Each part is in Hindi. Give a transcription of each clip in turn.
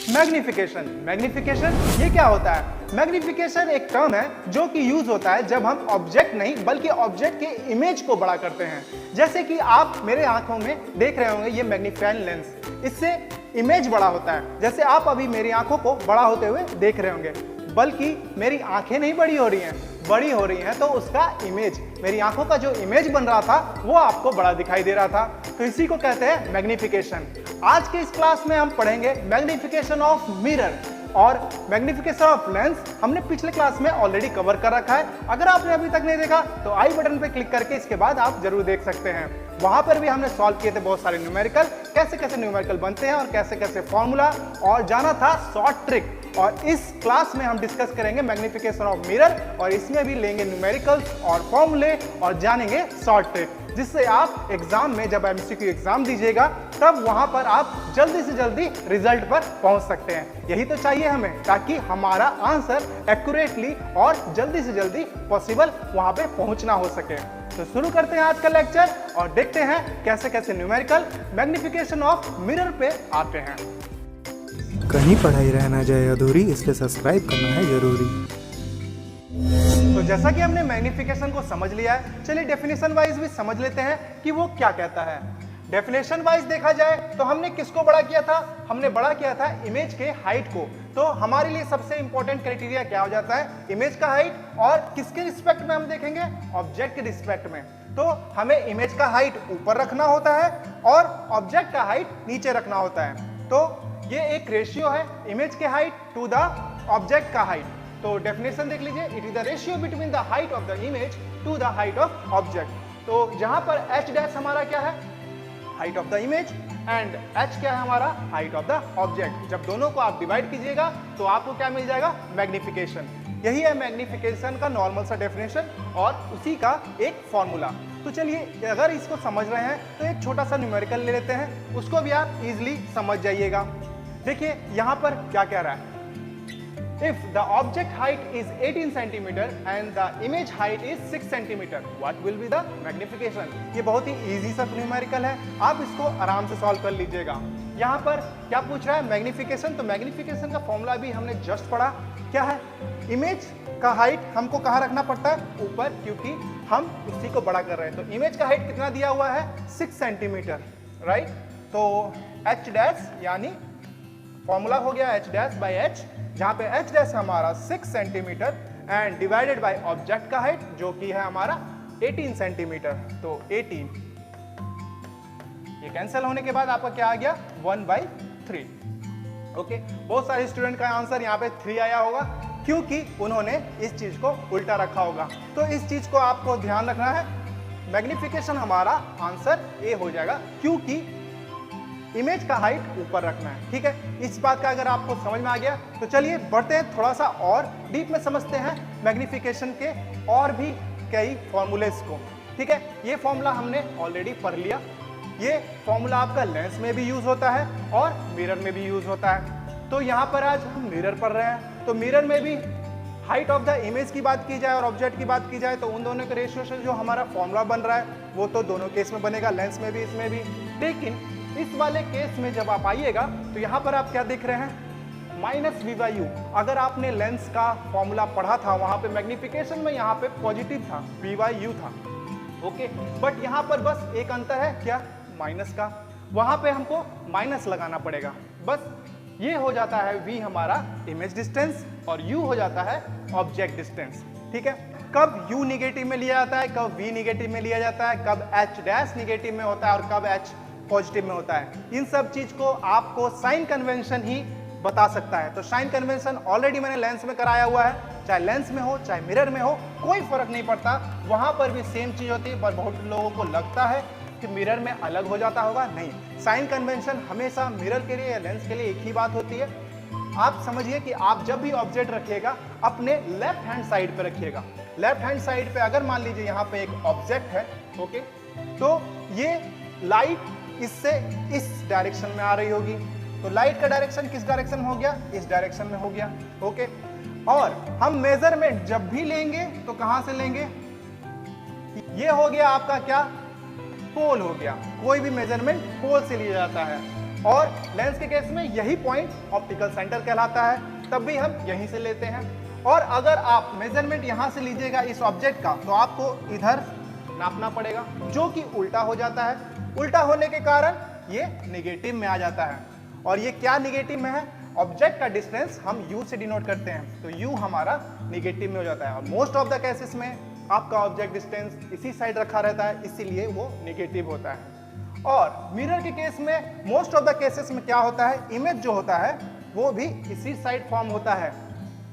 मैग्निफिकेशन। मैग्निफिकेशन ये क्या होता है? मैग्निफिकेशन एक टर्म है जो कि यूज होता है जब हम ऑब्जेक्ट नहीं बल्कि ऑब्जेक्ट के इमेज को बड़ा करते हैं। जैसे कि आप मेरे आंखों में देख रहे होंगे ये मैग्नीफाइंग लेंस, इससे इमेज बड़ा होता है। जैसे आप अभी मेरी आंखों को बड़ा होते हुए देख रहे होंगे, बल्कि मेरी आंखें नहीं बड़ी हो रही हैं, बड़ी हो रही हैं तो उसका इमेज, मेरी आंखों का जो इमेज बन रहा था वो आपको बड़ा दिखाई दे रहा था। तो इसी को कहते हैं मैग्निफिकेशन। आज के इस क्लास में हम पढ़ेंगे मैग्निफिकेशन ऑफ मिरर और मैग्निफिकेशन ऑफ लेंस। हमने पिछले क्लास में ऑलरेडी कवर कर रखा है। अगर आपने अभी तक नहीं देखा तो आई बटन पे क्लिक करके इसके बाद आप जरूर देख सकते हैं। वहां पर भी हमने सॉल्व किए थे बहुत सारे न्यूमेरिकल, कैसे कैसे न्यूमेरिकल बनते हैं और कैसे कैसे फॉर्मूला, और जाना था शॉर्ट ट्रिक। और इस क्लास में हम डिस्कस करेंगे मैग्निफिकेशन ऑफ मिरर और इसमें भी लेंगे न्यूमेरिकल्स और फॉर्मूले और जानेंगे शॉर्ट ट्रिक, जिससे आप एग्जाम में जब एमसीक्यू एग्जाम दीजिएगा तब वहां पर आप जल्दी से जल्दी रिजल्ट पर पहुंच सकते हैं। यही तो चाहिए हमें, ताकि हमारा आंसर एक्यूरेटली और जल्दी से जल्दी पॉसिबल वहां पे पहुंचना हो सके। तो शुरू करते हैं आज का लेक्चर और देखते हैं कैसे कैसे न्यूमेरिकल मैग्निफिकेशन ऑफ मिरर पे आते हैं। कहीं पढ़ाई रह ना जाए अधूरी, इसलिए सब्सक्राइब करना है जरूरी। तो जैसा कि हमने मैग्निफिकेशन को समझ लिया है, चलिए डेफिनेशन वाइज भी समझ लेते हैं कि वो क्या कहता है। डेफिनेशन वाइज देखा जाए तो हमने किसको बड़ा किया था? हमने बड़ा किया था इमेज के हाइट को। तो हमारे लिए सबसे इंपॉर्टेंट क्राइटेरिया क्या हो जाता है? इमेज का हाइट। और किसके रिस्पेक्ट में हम देखेंगे? ऑब्जेक्ट के रिस्पेक्ट में। तो हमें इमेज का हाइट ऊपर रखना होता है और ऑब्जेक्ट का हाइट नीचे रखना होता है। तो ये एक रेशियो है, इमेज के हाइट टू द ऑब्जेक्ट का हाइट। तो डेफिनेशन देख लीजिए, it is the ratio between the height of the image to the height of object. तो जहां पर h डैश हमारा क्या है? Height of the image, and h क्या है हमारा? Height of the object. जब दोनों को आप डिवाइड कीजिएगा तो आपको क्या मिल जाएगा? मैग्निफिकेशन। यही है मैग्निफिकेशन का नॉर्मल सा डेफिनेशन और उसी का एक फॉर्मूला। तो चलिए, अगर इसको समझ रहे हैं तो एक छोटा सा न्यूमेरिकल ले लेते हैं, उसको भी आप इजीली समझ जाइएगा। देखिए यहां पर क्या कह रहा है? If the object height is 18 centimeter and the image height is 6 centimeter, what will be the magnification? ये बहुत ही इजी सा न्यूमेरिकल है, आप इसको आराम से सॉल्व कर लीजिएगा। यहाँ पर क्या पूछ रहा है? मैग्निफिकेशन। तो मैग्निफिकेशन का फॉर्मूला भी हमने जस्ट पढ़ा। क्या है? इमेज का हाइट हमको कहाँ रखना पड़ता है? ऊपर, क्योंकि हम उसी को बड़ा कर रहे हैं। तो इमेज का हाइट कितना दिया हुआ है? 6 सेंटीमीटर, राइट। तो h डैश यानी फॉर्मूला हो गया h डैश बाई h, जहां पे h डैश हमारा 6 centimetre and divided by object का हाइट जो कि है हमारा 18 सेंटीमीटर। तो 18, ये कैंसिल होने के बाद आपका क्या आ गया? 1/3। ओके, बहुत सारे स्टूडेंट का आंसर यहाँ पे 3 आया होगा क्योंकि उन्होंने इस चीज को उल्टा रखा होगा। तो इस चीज को आपको ध्यान रखना है। मैग्निफिकेशन हमारा आंसर ए हो जाएगा क्योंकि इमेज का हाइट ऊपर रखना है। ठीक है, इस बात का अगर आपको समझ में आ गया तो चलिए बढ़ते हैं, थोड़ा सा और डीप में समझते हैं मैग्निफिकेशन के और भी कई फॉर्मूलेस को। ठीक है, ये फॉर्मूला हमने ऑलरेडी पढ़ लिया। ये फॉर्मूला आपका लेंस में भी यूज होता है और मिरर में भी यूज होता है। तो यहाँ पर आज हम मिरर पढ़ रहे हैं। तो मिरर में भी हाइट ऑफ द इमेज की बात की जाए और ऑब्जेक्ट की बात की जाए तो उन दोनों के रेशियो से जो हमारा फॉर्मूला बन रहा है वो तो दोनों केस में बनेगा, लेंस में भी, इसमें भी। लेकिन इस वाले केस में जब आप आइएगा तो यहाँ पर आप क्या देख रहे हैं? Minus v by u. अगर आपने लेंस का फॉर्मूला पढ़ा था वहां पे मैग्निफिकेशन में यहाँ पे पॉजिटिव था, वी बाई यू था। ओके, बट यहाँ पर बस एक अंतर है, क्या? माइनस का। वहां पे हमको माइनस लगाना पड़ेगा। बस ये हो जाता है v हमारा इमेज डिस्टेंस और u हो जाता है ऑब्जेक्ट डिस्टेंस। ठीक है, कब u निगेटिव में लिया जाता है, कब v निगेटिव में लिया जाता है, कब h डैश निगेटिव में होता है और कब h पॉजिटिव में होता है, इन सब चीज को आपको साइन कन्वेंशन ही बता सकता है। तो साइन कन्वेंशन ऑलरेडी मैंने लेंस में कराया हुआ है, चाहे लेंस में हो चाहे मिरर में हो, कोई फर्क नहीं पड़ता, वहां पर भी सेम चीज होती है। पर बहुत लोगों को लगता है कि मिरर में अलग हो जाता होगा, नहीं। साइन कन्वेंशन हमेशा मिरर के लिए या लेंस के लिए एक ही बात होती है। आप समझिए कि आप जब भी ऑब्जेक्ट रखिएगा अपने लेफ्ट हैंड साइड पे रखिएगा। लेफ्ट हैंड साइड पे अगर मान लीजिए यहाँ पे एक ऑब्जेक्ट है, ओके, तो ये लाइट इससे इस डायरेक्शन में आ रही होगी। तो लाइट का डायरेक्शन किस डायरेक्शन में हो गया? इस डायरेक्शन में हो गया। ओके, और हम मेजरमेंट जब भी लेंगे तो कहां से लेंगे? ये हो गया आपका क्या? पोल हो गया। कोई भी मेजरमेंट पोल से लिया जाता है। और लेंस के केस में यही पॉइंट ऑप्टिकल सेंटर कहलाता है, तब भी हम यहीं से लेते हैं। और अगर आप मेजरमेंट यहां से लीजिएगा इस ऑब्जेक्ट का, तो आपको इधर नापना पड़ेगा, जो कि उल्टा हो जाता है। उल्टा होने के कारण ये निगेटिव में आ जाता है। और ये क्या निगेटिव में है? ऑब्जेक्ट का डिस्टेंस हम u से डिनोट करते हैं, तो u हमारा निगेटिव में हो जाता है। और मोस्ट ऑफ द केसेस में आपका ऑब्जेक्ट डिस्टेंस इसी साइड रखा रहता है, इसीलिए वो निगेटिव होता है। और मिरर के केस में मोस्ट ऑफ द केसेस में क्या होता है, इमेज जो होता है वो भी इसी साइड फॉर्म होता है।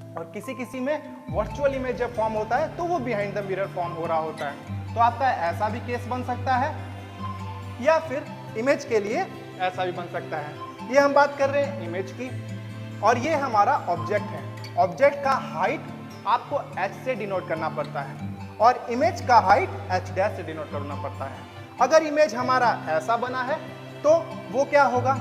और किसी किसी में वर्चुअल इमेज जब फॉर्म होता है तो वो बिहाइंड द मिरर फॉर्म हो रहा होता है। तो आपका ऐसा भी केस बन सकता है, या फिर इमेज के लिए ऐसा भी बन सकता है। ये हम बात कर रहे हैं इमेज की, और ये हमारा ऑब्जेक्ट है। ऑब्जेक्ट का हाइट आपको h से डिनोट करना पड़ता है, और इमेज का हाइट h डैश से डिनोट करना पड़ता है। अगर इमेज हमारा ऐसा बना है तो वो क्या होगा,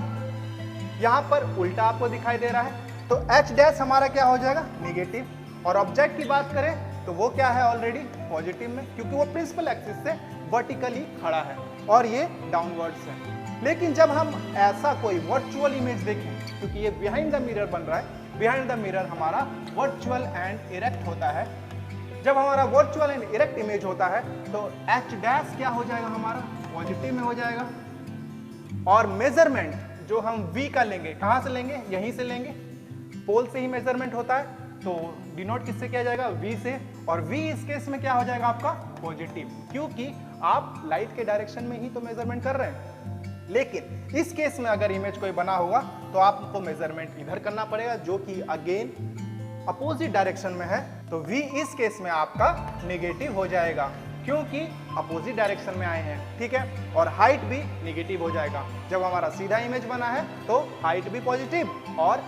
यहाँ पर उल्टा आपको दिखाई दे रहा है, तो h डैश हमारा क्या हो जाएगा, निगेटिव। और ऑब्जेक्ट की बात करें तो वो क्या है, ऑलरेडी पॉजिटिव में, क्योंकि वो प्रिंसिपल एक्सिस से वर्टिकली खड़ा है और ये डाउनवर्ड्स है। लेकिन जब हम ऐसा कोई वर्चुअल इमेज देखें, क्योंकि ये बिहाइंड द मिरर बन रहा है, बिहाइंड द मिरर हमारा वर्चुअल एंड इरेक्ट होता है। जब हमारा वर्चुअल एंड इरेक्ट इमेज होता है तो h डैश क्या हो जाएगा, हमारा पॉजिटिव में हो जाएगा। और मेजरमेंट जो हम v का लेंगे, कहां से लेंगे, यहीं से लेंगे, पोल से ही मेजरमेंट होता है, तो डिनोट किससे किया जाएगा, v से। और v इस केस में क्या हो जाएगा आपका, पॉजिटिव, क्योंकि आप लाइट के डायरेक्शन में ही तो मेजरमेंट कर रहे हैं। लेकिन इस केस में अगर इमेज कोई बना होगा तो आपको मेजरमेंट इधर करना पड़ेगा, जो कि अगेन अपोजिट डायरेक्शन में है, तो v इस केस में आपका नेगेटिव हो जाएगा, क्योंकि अपोजिट डायरेक्शन में आए हैं, ठीक है। और हाइट भी नेगेटिव हो जाएगा। जब हमारा सीधा इमेज बना है तो हाइट भी पॉजिटिव और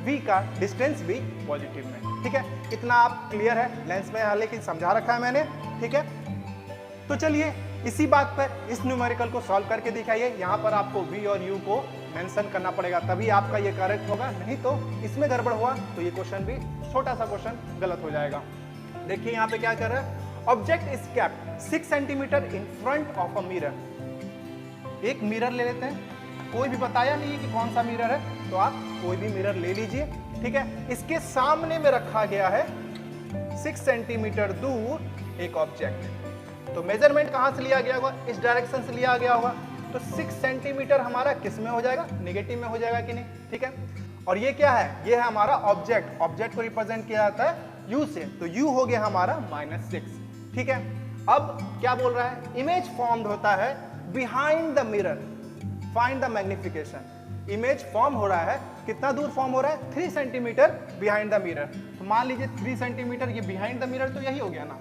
v का डिस्टेंस भी पॉजिटिव में, ठीक है। इतना आप क्लियर है, लेंस में हालांकि समझा रखा है मैंने, ठीक है। तो चलिए इसी बात पर इस न्यूमेरिकल को सॉल्व करके दिखाइए। यहाँ पर आपको v और u को मेंशन करना पड़ेगा, तभी आपका ये करेक्ट होगा, नहीं तो इसमें गड़बड़ हुआ तो ये क्वेश्चन भी, छोटा सा क्वेश्चन गलत हो जाएगा। देखिए यहाँ पे क्या कर रहा है, object is kept 6 centimetre in front of a mirror. एक मिरर ले लेते हैं, कोई भी बताया नहीं है कि कौन सा मिरर है, तो आप कोई भी मिरर ले लीजिए, ठीक है। इसके सामने में रखा गया है 6 सेंटीमीटर दूर एक ऑब्जेक्ट। तो मेजरमेंट कहां से लिया गया होगा, इस डायरेक्शन से लिया गया होगा, तो 6 सेंटीमीटर हमारा किस में हो जाएगा, नेगेटिव में हो जाएगा कि नहीं, ठीक है। और ये क्या है, ये है हमारा ऑब्जेक्ट। ऑब्जेक्ट को रिप्रेजेंट किया जाता है u से, तो u हो गया हमारा -6, ठीक है। अब क्या बोल रहा है, इमेज फॉर्म्ड होता है behind the mirror, find the magnification. Image form हो रहा है, कितना दूर फॉर्म हो रहा है, 3 सेंटीमीटर बिहाइंड द मिरर। तो मान लीजिए 3 सेंटीमीटर ये बिहाइंड द मिरर, तो यही हो गया ना,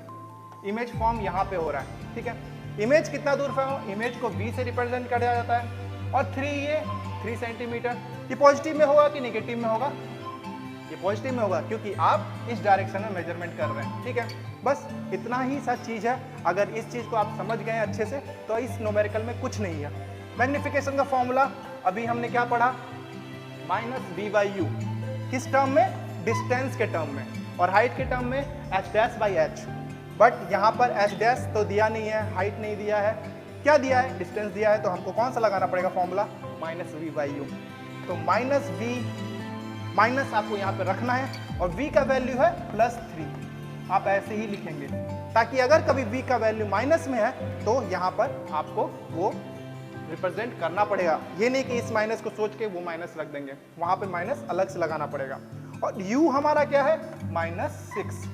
इमेज फॉर्म यहाँ पे हो रहा है, ठीक है। इमेज कितना दूर फॉर्म, इमेज को v से रिप्रेजेंट किया जाता है, और 3 सेंटीमीटर, ये पॉजिटिव में होगा कि नेगेटिव में होगा, ये पॉजिटिव में होगा, क्योंकि आप इस डायरेक्शन में मेजरमेंट कर रहे हैं, ठीक है। बस इतना ही सा चीज है। अगर इस चीज को आप समझ गए अच्छे से तो इस न्यूमेरिकल में कुछ नहीं है। मैग्निफिकेशन का फॉर्मूला अभी हमने क्या पढ़ा, -v/u, किस टर्म में, डिस्टेंस के टर्म में, और हाइट के टर्म में h'/h। बट यहाँ पर h डैश तो दिया नहीं है, हाइट नहीं दिया है, क्या दिया है, डिस्टेंस दिया है, तो हमको कौन सा लगाना पड़ेगा फॉर्मूला, -v/u। तो -v माइनस आपको यहाँ पे रखना है, और v का वैल्यू है +3, आप ऐसे ही लिखेंगे, ताकि अगर कभी v का वैल्यू माइनस में है तो यहाँ पर आपको वो रिप्रेजेंट करना पड़ेगा। ये नहीं कि इस माइनस को सोच के वो माइनस रख देंगे, वहाँ पे माइनस अलग से लगाना पड़ेगा। और u हमारा क्या है, -6,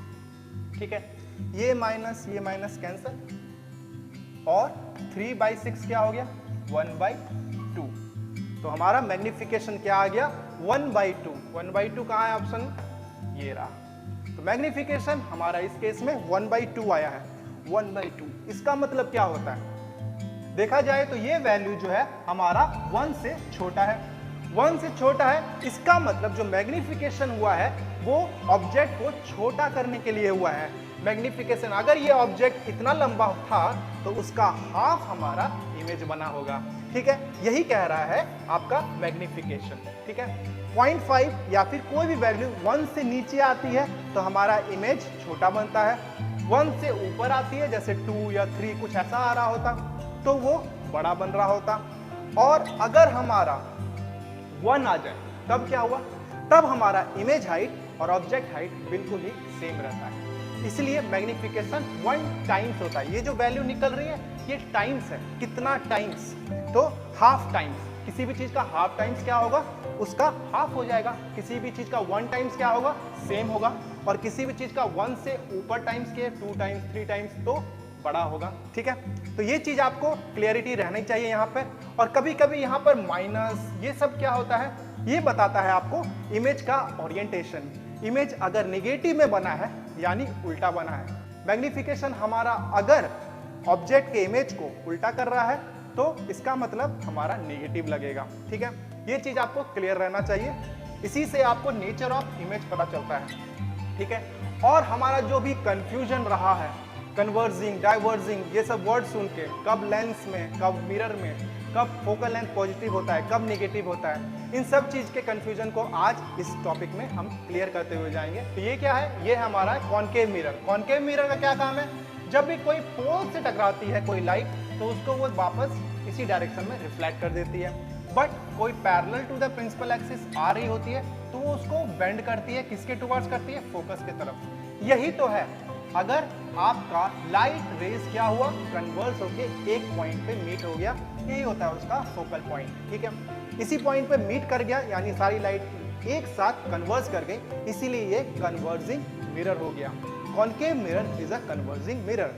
ठीक है। ये माइनस कैंसल, और 3/6 क्या हो गया, 1/2। तो हमारा मैग्निफिकेशन क्या आ गया, 1/2। 1/2 कहाँ है ऑप्शन, ये रहा। तो मैग्निफिकेशन हमारा इस केस में 1/2 आया है। 1/2 इसका मतलब क्या होता है, देखा जाए तो ये वैल्यू जो है हमारा 1 से छोटा है। 1 से छोटा है, इसका मतलब जो मैग्निफिकेशन हुआ है वो ऑब्जेक्ट को छोटा करने के लिए हुआ है। मैग्निफिकेशन, अगर ये ऑब्जेक्ट इतना लंबा था तो उसका हाफ हमारा इमेज बना होगा, ठीक है। यही कह रहा है आपका मैग्निफिकेशन, ठीक है। 0.5 या फिर कोई भी वैल्यू 1 से नीचे आती है तो हमारा इमेज छोटा बनता है, 1 से ऊपर आती है जैसे 2 या 3 कुछ ऐसा आ रहा होता तो वो बड़ा बन रहा होता। और अगर हमारा 1 आ जाए, तब क्या हुआ, तब हमारा इमेज हाइट और ऑब्जेक्ट हाइट बिल्कुल ही सेम रहता है। इसलिए मैग्निफिकेशन 1 टाइम्स होता है। ये जो वैल्यू निकल रही है ये टाइम्स है, कितना टाइम्स, तो हाफ टाइम्स। किसी भी चीज का हाफ टाइम्स क्या होगा, उसका हाफ हो जाएगा। किसी भी चीज का 1 टाइम्स क्या होगा, सेम होगा। और किसी भी चीज का 1 से ऊपर टाइम्स के 2 टाइम्स 3 टाइम्स तो बड़ा होगा। ठीक है, तो ये चीज आपको क्लियरिटी रहनी चाहिए यहाँ पे। और कभी कभी यहाँ पर माइनस ये सब क्या होता है, ये बताता है आपको इमेज का ओरिएंटेशन। इमेज अगर निगेटिव में बना है यानी उल्टा बना है। मैग्निफिकेशन हमारा अगर ऑब्जेक्ट के इमेज को उल्टा कर रहा है तो इसका मतलब हमारा नेगेटिव लगेगा। ठीक है, ये चीज आपको क्लियर रहना चाहिए। इसी से आपको नेचर ऑफ इमेज पता चलता है। ठीक है, और हमारा जो भी कंफ्यूजन रहा है, कन्वर्जिंग, डाइवर्जिंग, ये सब वर्ड सुन के, कब लेंस में, कब मिरर में, कब फोकल लेंथ पॉजिटिव होता है, कब नेगेटिव होता है, इन सब चीज के कंफ्यूजन को आज इस टॉपिक में हम क्लियर करते हुए जाएंगे। तो ये क्या है, ये हमारा कॉनकेव मिरर। कॉनकेव मिरर का क्या काम है, जब भी कोई पोल से टकराती है कोई लाइट तो उसको वो वापस इसी डायरेक्शन में रिफ्लेक्ट कर देती है। बट कोई parallel to the principal axis आ रही होती है तो वो उसको बेंड करती है, किसके टुवर्ड्स करती है, फोकस की तरफ। यही तो है, अगर आपका लाइट रेज क्या हुआ, कन्वर्स होके एक पॉइंट पे मीट हो गया, यही होता है उसका फोकल पॉइंट। ठीक है, इसी पॉइंट पे मीट कर गया यानी सारी लाइट एक साथ कन्वर्स कर गई, इसीलिए ये कन्वर्जिंग मिरर हो गया। Concave mirror is a converging mirror.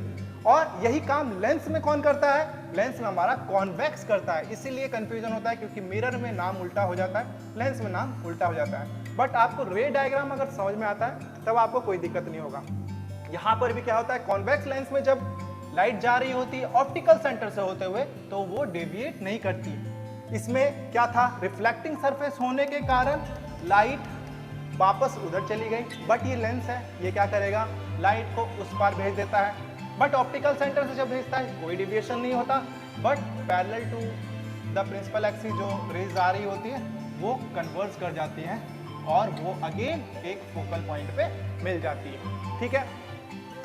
और यही काम लेंस में कौन करता है, लेंस में हमारा कॉन्वेक्स करता है। इसीलिए कंफ्यूजन होता है क्योंकि मिरर में नाम उल्टा हो जाता है, लेंस में नाम उल्टा हो जाता है। बट आपको रे डायग्राम अगर समझ में आता है तब आपको कोई दिक्कत नहीं होगा। यहाँ पर भी क्या होता है, कॉन्वेक्स लेंस में जब लाइट जा रही होती है ऑप्टिकल सेंटर से होते हुए तो वो डेविएट नहीं करती। इसमें क्या था, रिफ्लेक्टिंग सरफेस होने के कारण लाइट वापस उधर चली गई। बट ये लेंस है, ये क्या करेगा, लाइट को उस पार भेज देता है। बट ऑप्टिकल सेंटर से जब भेजता है कोई डिविएशन नहीं होता, but parallel to the principal axis जो रेज आ रही होती है वो कन्वर्ज कर जाती है और वो अगेन एक फोकल पॉइंट पे मिल जाती है। ठीक है,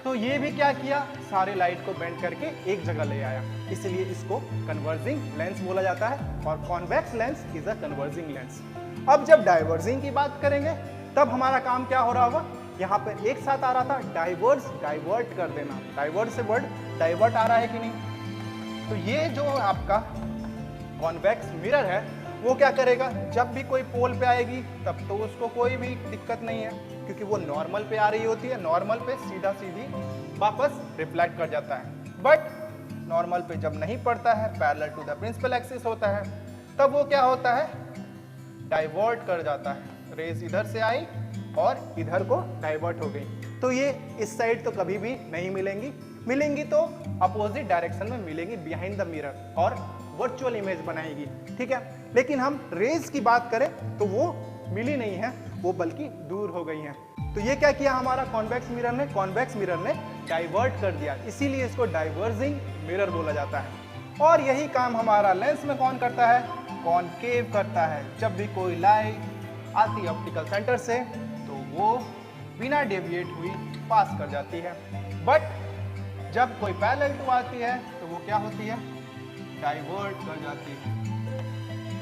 तो ये भी क्या किया, सारे लाइट को बेंड करके एक जगह ले आया, इसलिए इसको कन्वर्जिंग लेंस बोला जाता है। और convex lens is a converging lens. अब जब डाइवर्जिंग की बात करेंगे तब हमारा काम क्या हो रहा होगा, यहाँ पे एक साथ आ रहा था डाइवर्स, डाइवर्ट कर देना। डाइवर्ट से वर्ड डाइवर्ट आ रहा है कि नहीं, तो ये जो आपका कॉन्वेक्स मिरर है वो क्या करेगा, जब भी कोई पोल पे आएगी तब तो उसको कोई भी दिक्कत नहीं है क्योंकि वो नॉर्मल पे आ रही होती है, नॉर्मल पे सीधा सीधी वापस रिफ्लेक्ट कर जाता है। बट नॉर्मल पे जब नहीं पड़ता है, parallel to the principal axis होता है, तब वो क्या होता है, डाइवर्ट कर जाता है। रेज इधर से आई और इधर को डाइवर्ट हो गई, तो ये इस साइड तो कभी भी नहीं मिलेंगी, मिलेंगी तो अपोजिट डायरेक्शन में मिलेंगी बिहाइंड द मिरर और वर्चुअल इमेज बनाएगी। ठीक है, लेकिन हम रेज की बात करें तो वो मिली नहीं है, वो बल्कि दूर हो गई हैं। तो ये क्या किया हमारा कॉन्वेक्स मिरर ने, कॉन्वेक्स मिरर ने डाइवर्ट कर दिया, इसीलिए इसको डाइवर्जिंग मिरर बोला जाता है। और यही काम हमारा लेंस में कौन करता है, कॉनकेव करता है। जब भी कोई लाइट आती है ऑप्टिकल सेंटर से तो वो बिना डेविएट हुई पास कर जाती है। बट जब कोई पैरेलल टू आती है तो वो क्या होती है, डाइवर्ट कर जाती है।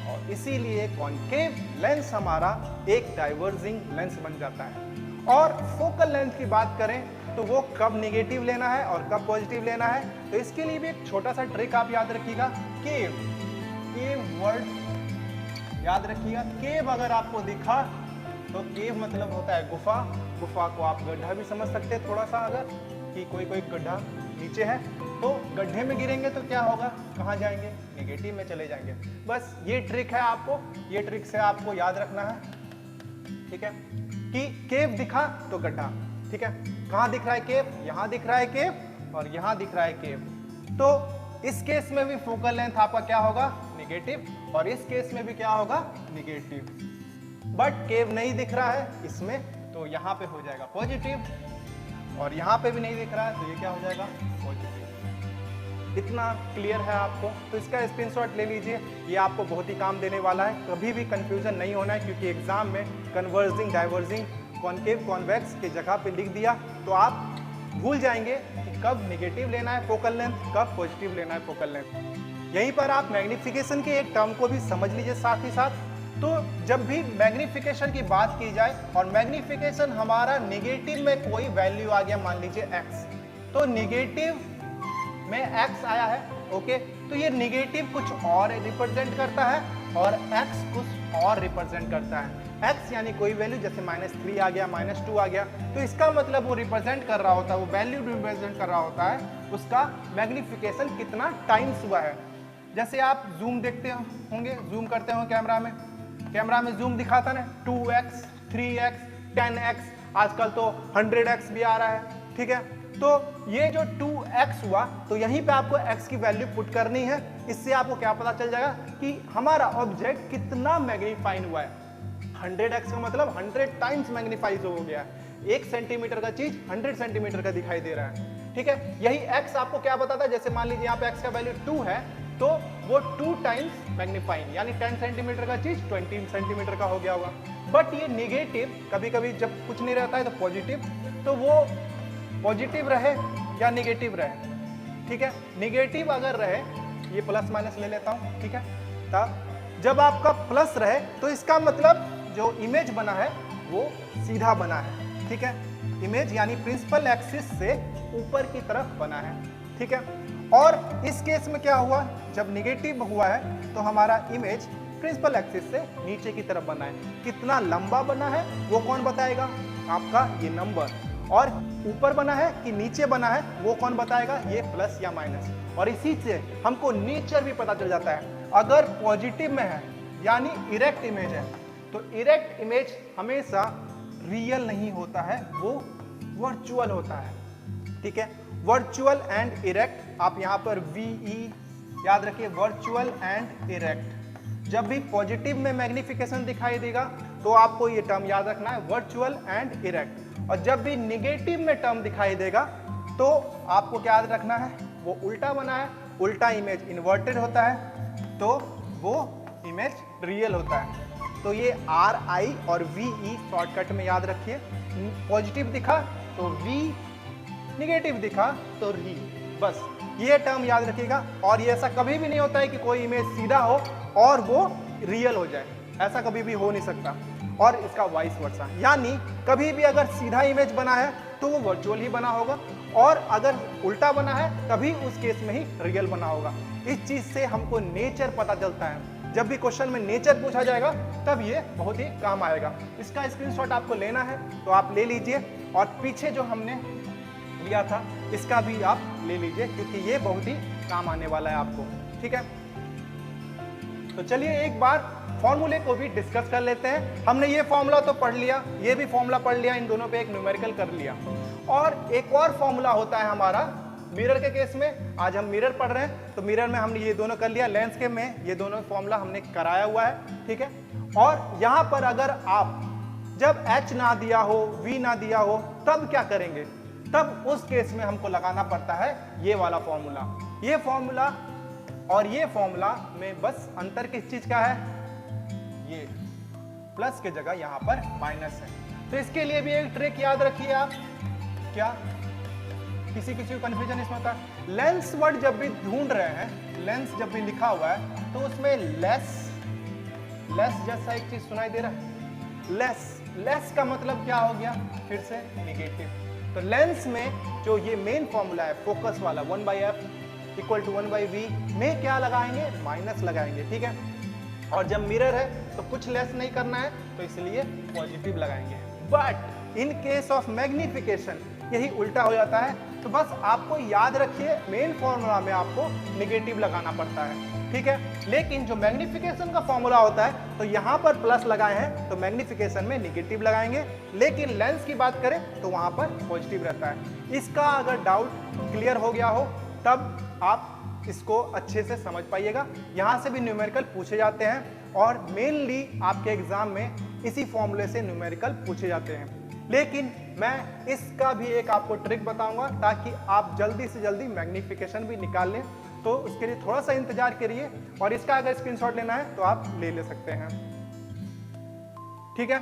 और इसीलिए कॉनकेव लेंस हमारा एक डाइवर्जिंग लेंस बन जाता है। और फोकल लेंथ की बात करें तो वो कब नेगेटिव लेना है और कब पॉजिटिव लेना है, तो इसके लिए भी एक छोटा सा ट्रिक आप याद रखिएगा, केव। केव वर्ड याद रखिएगा। केव अगर आपको दिखा तो केव मतलब होता है गुफा। गुफा को आप गड्ढा भी समझ सकते हैं थोड़ा सा, अगर कि कोई गड्ढा नीचे है तो गड्ढे में गिरेंगे तो क्या होगा, कहाँ जाएंगे, नेगेटिव में चले जाएंगे। बस ये ट्रिक है आपको, ये ट्रिक से आपको याद रखना है। ठीक है, कि केव दिखा तो गड्ढा। ठीक है, कहाँ दिख रहा है केव, यहाँ दिख रहा है केव और यहाँ दिख रहा है केव। तो इस केस में भी फोकल लेंथ आपका क्या होगा, नेगेटिव, और इस केस में भी क्या होगा, नेगेटिव। बट केव नहीं दिख रहा है इसमें तो यहाँ पे हो जाएगा पॉजिटिव, और यहाँ पे भी नहीं दिख रहा है तो ये क्या हो जाएगा, पॉजिटिव। इतना क्लियर है आपको, तो इसका स्क्रीनशॉट ले लीजिए, ये आपको बहुत ही काम देने वाला है। कभी भी कंफ्यूजन नहीं होना है, क्योंकि एग्जाम में कन्वर्जिंग, डाइवर्जिंग, कॉनकेव, कॉन्वेक्स की जगह पे लिख दिया तो आप भूल जाएंगे कि कब नेगेटिव लेना है फोकल लेंथ, कब पॉजिटिव लेना है फोकल लेंथ। यहीं पर आप मैग्निफिकेशन के एक टर्म को भी समझ लीजिए साथ ही साथ। तो जब भी मैग्निफिकेशन की बात की जाए और मैग्निफिकेशन हमारा निगेटिव में कोई वैल्यू आ गया, मान लीजिए x, तो निगेटिव में x आया है, ओके, तो ये निगेटिव कुछ और रिप्रेजेंट करता है और x कुछ और रिप्रेजेंट करता है। x यानी कोई वैल्यू, जैसे -3 आ गया, -2 आ गया, तो इसका मतलब वो रिप्रेजेंट कर रहा होता है, वो वैल्यू रिप्रेजेंट कर रहा होता है उसका मैग्निफिकेशन कितना टाइम्स हुआ है। जैसे आप जूम देखते होंगे, जूम करते हो कैमरा में जूम दिखाता ना, 2x, 3x, 10x, आजकल तो 100x भी आ रहा है, ठीक है। तो ये जो 2x हुआ, तो यहीं पे आपको x की वैल्यू पुट करनी है। इससे आपको क्या पता चल जाएगा कि हमारा ऑब्जेक्ट कितना मैग्नीफाइड हुआ है। 100x का मतलब 100 टाइम्स मैग्नीफाइड हो गया है। 1 सेंटीमीटर का चीज 100 सेंटीमीटर का दिखाई दे रहा है, ठीक है। यही x आपको क्या बताता है, जैसे मान लीजिए यहाँ पे x का वैल्यू 2 है, तो वो 2 टाइम्स मैग्नीफाइंग, यानी 10 सेंटीमीटर का चीज 20 सेंटीमीटर का हो गया होगा। बट ये निगेटिव, कभी कभी जब कुछ नहीं रहता है तो पॉजिटिव, तो वो पॉजिटिव रहे या निगेटिव रहे, ठीक है। निगेटिव अगर रहे, ये प्लस माइनस ले लेता हूं, ठीक है, तब जब आपका प्लस रहे तो इसका मतलब जो इमेज बना है वो सीधा बना है, ठीक है। इमेज यानी प्रिंसिपल एक्सिस से ऊपर की तरफ बना है, ठीक है। और इस केस में क्या हुआ, जब निगेटिव हुआ है तो हमारा इमेज प्रिंसिपल एक्सिस से नीचे की तरफ बना है। कितना लंबा बना है वो कौन बताएगा, आपका ये नंबर। और ऊपर बना है कि नीचे बना है वो कौन बताएगा, ये प्लस या माइनस। और इसी से हमको नेचर भी पता चल जाता है। अगर पॉजिटिव में है यानी इरेक्ट इमेज है, तो इरेक्ट इमेज हमेशा रियल नहीं होता है, वो वर्चुअल होता है, ठीक है। वर्चुअल एंड इरेक्ट, आप यहाँ पर VE याद रखिए, वर्चुअल एंड इरेक्ट। जब भी पॉजिटिव में मैग्निफिकेशन दिखाई देगा तो आपको ये टर्म याद रखना है, वर्चुअल एंड इरेक्ट। और जब भी निगेटिव में टर्म दिखाई देगा तो आपको क्या याद रखना है, वो उल्टा बना है, उल्टा इमेज इन्वर्टेड होता है, तो वो इमेज रियल होता है। तो ये RI और VE शॉर्टकट में याद रखिए। पॉजिटिव दिखा तो V, निगेटिव दिखा तो री, बस ये टर्म याद रखिएगा। और ये ऐसा कभी भी नहीं होता है कि कोई इमेज सीधा हो और वो रियल हो जाए, ऐसा कभी भी हो नहीं सकता। और इसका वाइस वर्सा, यानी कभी भी अगर सीधा इमेज बना है तो वो वर्चुअल ही बना होगा, और अगर उल्टा बना है तभी उस केस में ही रियल बना होगा। इस चीज से हमको नेचर पता चलता है। जब भी क्वेश्चन में नेचर पूछा जाएगा तब ये बहुत ही काम आएगा। इसका स्क्रीनशॉट आपको लेना है तो आप ले लीजिए, और पीछे जो हमने लिया था इसका भी आप ले लीजिए, क्योंकि ये बहुत ही काम आने वाला है आपको, ठीक है। तो चलिए एक बार फॉर्मूले को भी डिस्कस कर लेते हैं। हमने ये फॉर्मूला तो पढ़ लिया, ये भी फॉर्मूला पढ़ लिया, इन दोनों पे एक न्यूमेरिकल कर लिया। और एक और फॉर्मूला होता है हमारा मिरर के केस में। आज हम मिरर पढ़ रहे हैं तो मिरर में हमने ये दोनों कर लिया, लेंस के में ये दोनों फॉर्मूला हमने कराया हुआ है, ठीक है। और यहाँ पर अगर आप जब H ना दिया हो, V ना दिया हो, तब क्या करेंगे, तब उस केस में हमको लगाना पड़ता है ये वाला फॉर्मूला। ये फॉर्मूला और ये फॉर्मूला में बस अंतर किस चीज का है, ये प्लस के जगह यहाँ पर माइनस है। तो इसके लिए भी एक ट्रिक याद रखिए आप, क्या किसी को कंफ्यूजन इसमें होता है। लेंस वर्ड जब भी ढूंढ रहे हैं, लेंस जब भी लिखा हुआ है तो उसमें लेस जैसा एक चीज सुनाई दे रहा है, लेस का मतलब क्या हो गया, फिर से निगेटिव। तो लेंस में जो ये मेन फॉर्मूला है फोकस वाला 1/f = 1/v में क्या लगाएंगे, माइनस लगाएंगे, ठीक है। और जब मिरर है तो कुछ लेस नहीं करना है तो इसलिए पॉजिटिव लगाएंगे। But in case of magnification यही उल्टा हो जाता है। तो बस आपको याद रखिए मेन फॉर्मूला में आपको निगेटिव लगाना पड़ता है, ठीक है। लेकिन जो मैग्निफिकेशन का फॉर्मूला होता है तो यहाँ पर प्लस लगाए हैं तो मैग्निफिकेशन में निगेटिव लगाएंगे, लेकिन लेंस की बात करें तो वहाँ पर पॉजिटिव रहता है। इसका अगर डाउट क्लियर हो गया हो तब आप इसको अच्छे से समझ पाइएगा। यहाँ से भी न्यूमेरिकल पूछे जाते हैं और मेनली आपके एग्जाम में इसी फॉर्मूले से न्यूमेरिकल पूछे जाते हैं। लेकिन मैं इसका भी एक आपको ट्रिक बताऊंगा ताकि आप जल्दी से जल्दी मैग्निफिकेशन भी निकाल लें। तो उसके लिए थोड़ा सा इंतजार करिए, और इसका अगर स्क्रीनशॉट लेना है तो आप ले सकते हैं, ठीक है।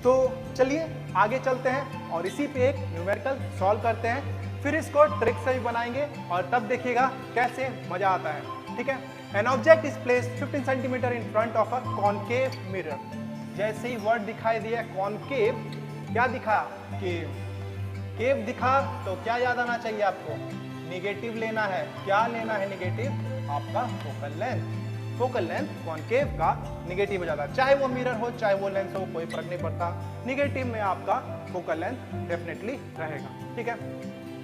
तो चलिए आगे चलते हैं और इसी पे एक न्यूमेरिकल सॉल्व करते हैं, फिर इसको ट्रिक से भी बनाएंगे और तब देखिएगा कैसे मजा आता है, ठीक है। An object is placed 15 centimetre in front of a concave mirror. जैसे ही वर्ड दिखाई दिया कॉनकेव, क्या दिखा? केव। केव दिखा तो क्या याद आना चाहिए आपको? निगेटिव लेना है। क्या लेना है निगेटिव? आपका focal length. Focal length concave का निगेटिव हो जाता है, चाहे वो मिरर हो चाहे वो लेंस हो, कोई फर्क नहीं पड़ता। निगेटिव में आपका फोकल लेंथ डेफिनेटली रहेगा। ठीक है,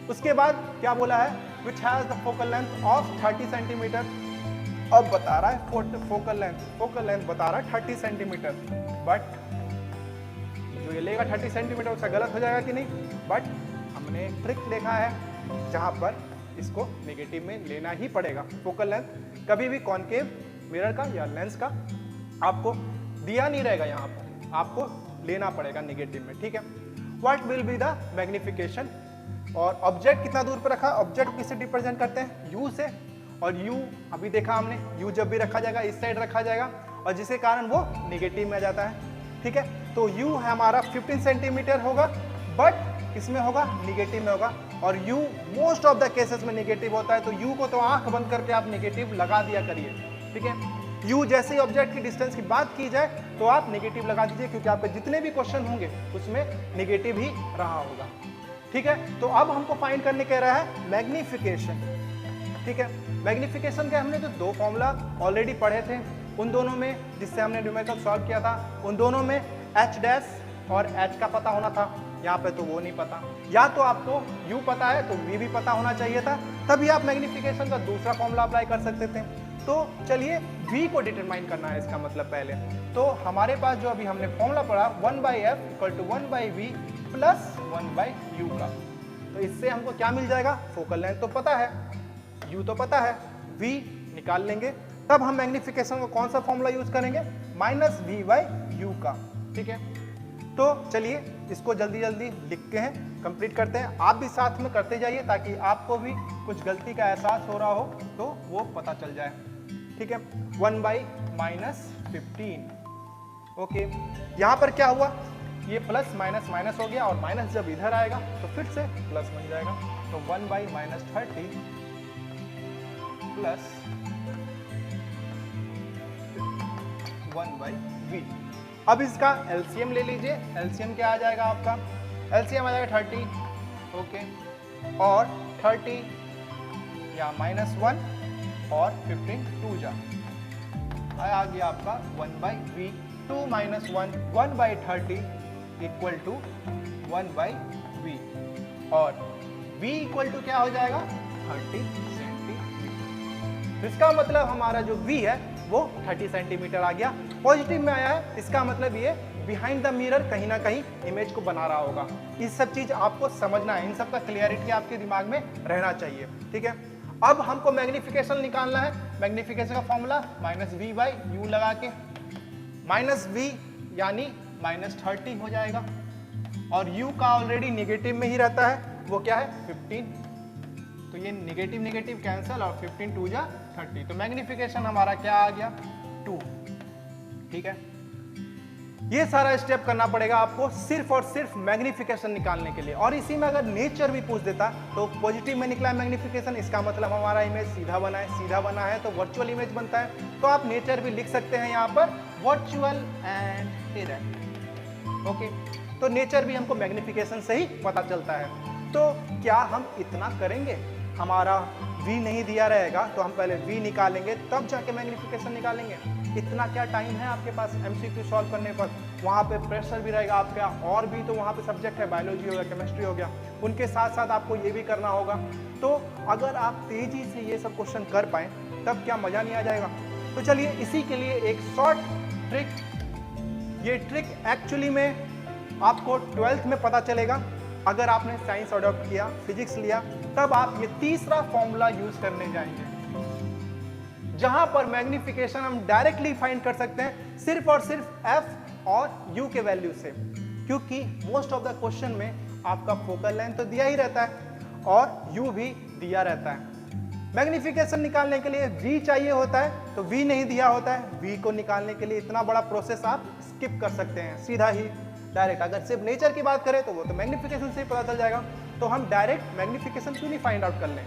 उसके बाद क्या बोला है? Which has the focal length of 30 centimetre. अब बता रहा है फोकल लेंथ बता रहा है 30 सेंटीमीटर, बट जो ये लेगा 30 सेंटीमीटर उसका गलत हो जाएगा कि नहीं? बट हमने ट्रिक देखा है जहां पर इसको नेगेटिव में लेना ही पड़ेगा। फोकल लेंथ कभी भी कॉनकेव मिरर का या लेंस का आपको दिया नहीं रहेगा, यहाँ पर आपको लेना पड़ेगा नेगेटिव में। ठीक है, what will be the magnification? और ऑब्जेक्ट कितना दूर पर रखा? ऑब्जेक्ट किससे रिप्रेजेंट करते हैं? यू से। और यू अभी देखा हमने, यू जब भी रखा जाएगा इस साइड रखा जाएगा और जिसके कारण वो नेगेटिव में आ जाता है। ठीक है, तो यू हमारा 15 सेंटीमीटर होगा, बट किसमें होगा? निगेटिव में होगा। और you most of the cases में निगेटिव होता है, तो यू को तो आंख बंद करके आप निगेटिव लगा दिया करिए। ठीक है, यू जैसे ही ऑब्जेक्ट की डिस्टेंस की बात की जाए तो आप नेगेटिव लगा दीजिए, क्योंकि आपके जितने भी क्वेश्चन होंगे उसमें नेगेटिव ही रहा होगा। ठीक है, तो अब हमको फाइंड करने कह रहा है मैग्निफिकेशन। ठीक है, मैग्निफिकेशन के हमने जो दो फॉर्मूला ऑलरेडी पढ़े थे, उन दोनों में जिससे हमने न्यूमेरिकल सॉल्व किया था, उन दोनों में एच डैश और एच का पता होना था। यहाँ पे तो वो नहीं पता, या तो आपको u पता है तो v भी पता होना चाहिए था, तभी आप मैग्निफिकेशन का दूसरा फॉर्मूला अप्लाई कर सकते थे। तो चलिए v को डिटरमाइन करना है इसका मतलब पहले। तो हमारे पास जो अभी हमने फॉर्मूला पढ़ा 1/f = 1/v प्लस 1/u का, तो इससे हमको क्या मिल जाएगा? फोकल लेंथ तो पता है, u तो पता है, v निकाल लेंगे, तब हम मैग्निफिकेशन को कौन सा फॉर्मूला यूज करेंगे? -v/u का। ठीक है, तो चलिए इसको जल्दी जल्दी लिखते हैं, कंप्लीट करते हैं। आप भी साथ में करते जाइए ताकि आपको भी कुछ गलती का एहसास हो रहा हो तो वो पता चल जाए। ठीक है, 1/-15। ओके, यहाँ पर क्या हुआ? ये प्लस माइनस माइनस हो गया, और माइनस जब इधर आएगा तो फिर से प्लस बन जाएगा। तो 1/-30 प्लस 1/v। अब इसका एलसीएम ले लीजिए। एलसीएम क्या आ जाएगा आपका? एलसीएम आ जाएगा 30। ओके, और 30 या -1 और 15 2 जा आ गया आपका 1/v। 2 - 1 1/30 = 1/v, और v = क्या हो जाएगा? 30 सेंटीमीटर। इसका मतलब हमारा जो v है वो 30 सेंटीमीटर आ गया। पॉजिटिव में आया है, इसका मतलब ये बिहाइंड द मिरर कहीं ना कहीं इमेज को बना रहा होगा। इस सब चीज आपको समझना है, इन सब का क्लियरिटी आपके दिमाग में रहना चाहिए। ठीक है, अब हमको मैग्निफिकेशन निकालना है। मैग्निफिकेशन का फॉर्मूला -v/u लगा के, -v यानी -30 हो जाएगा, और u का ऑलरेडी निगेटिव में ही रहता है, वो क्या है? 15। तो ये निगेटिव निगेटिव कैंसिल, और 15 2 जा 30, तो मैग्निफिकेशन हमारा क्या आ गया? 2। ठीक है, ये सारा स्टेप करना पड़ेगा आपको सिर्फ और सिर्फ मैग्निफिकेशन निकालने के लिए। और इसी में अगर नेचर भी पूछ देता तो पॉजिटिव में निकला मैग्निफिकेशन, इसका मतलब हमारा इमेज सीधा बना है, सीधा बना है तो वर्चुअल इमेज बनता है। तो आप नेचर भी लिख सकते हैं यहाँ पर, वर्चुअल एंड इरेक्ट। ओके, तो नेचर भी हमको मैग्निफिकेशन से ही पता चलता है। तो क्या हम इतना करेंगे? हमारा v नहीं दिया रहेगा तो हम पहले v निकालेंगे, तब जाके मैग्निफिकेशन निकालेंगे। इतना क्या टाइम है आपके पास MCQ सॉल्व करने पर? वहाँ पे प्रेशर भी रहेगा आपका, और भी तो वहाँ पे सब्जेक्ट है, बायोलॉजी हो गया, केमिस्ट्री हो गया, उनके साथ साथ आपको ये भी करना होगा। तो अगर आप तेजी से ये सब क्वेश्चन कर पाएँ तब क्या मज़ा नहीं आ जाएगा? तो चलिए इसी के लिए एक शॉर्ट ट्रिक, ये ट्रिक एक्चुअली में आपको 12th में पता चलेगा। अगर आपने साइंस अडॉप्ट किया, फिजिक्स लिया, तब आप ये तीसरा फॉर्मूला यूज करने जाएंगे, जहां पर मैग्निफिकेशन हम डायरेक्टली फाइंड कर सकते हैं सिर्फ और सिर्फ f और u के वैल्यू से, क्योंकि मोस्ट ऑफ द क्वेश्चन में आपका फोकल लेंथ तो दिया ही रहता है और u भी दिया रहता है। मैग्निफिकेशन निकालने के लिए v चाहिए होता है, तो v नहीं दिया होता है। v को निकालने के लिए इतना बड़ा प्रोसेस आप स्किप कर सकते हैं, सीधा ही डायरेक्ट। अगर सिर्फ नेचर की बात करें तो वो तो मैग्निफिकेशन से ही पता चल जाएगा, तो हम डायरेक्ट मैग्निफिकेशन क्यों नहीं फाइंड आउट कर लें?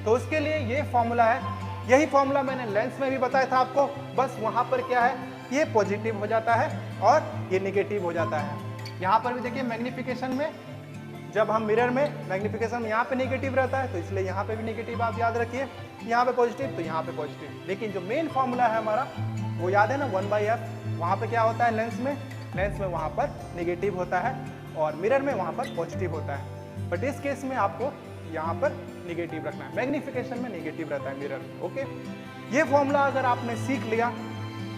तो उसके लिए ये फॉर्मूला है यही फॉर्मूला मैंने लेंस में भी बताया था आपको, बस वहां पर क्या है, ये पॉजिटिव हो जाता है और ये निगेटिव हो जाता है। यहाँ पर भी देखिए मैग्निफिकेशन में, जब हम मिरर में मैग्निफिकेशन में यहाँ पे नेगेटिव रहता है तो इसलिए यहाँ पे भी नेगेटिव आप याद रखिए, यहाँ पे पॉजिटिव तो यहाँ पे पॉजिटिव। लेकिन जो मेन फॉर्मूला है हमारा वो याद है ना, 1/f, वहाँ पे क्या होता है लेंस में वहाँ पर नेगेटिव होता है और मिरर में वहाँ पर पॉजिटिव होता है। बट इस केस में आपको यहाँ पर नेगेटिव रखना है, मैग्निफिकेशन में नेगेटिव रहता है मिरर। ओके, ये फॉर्मूला अगर आपने सीख लिया,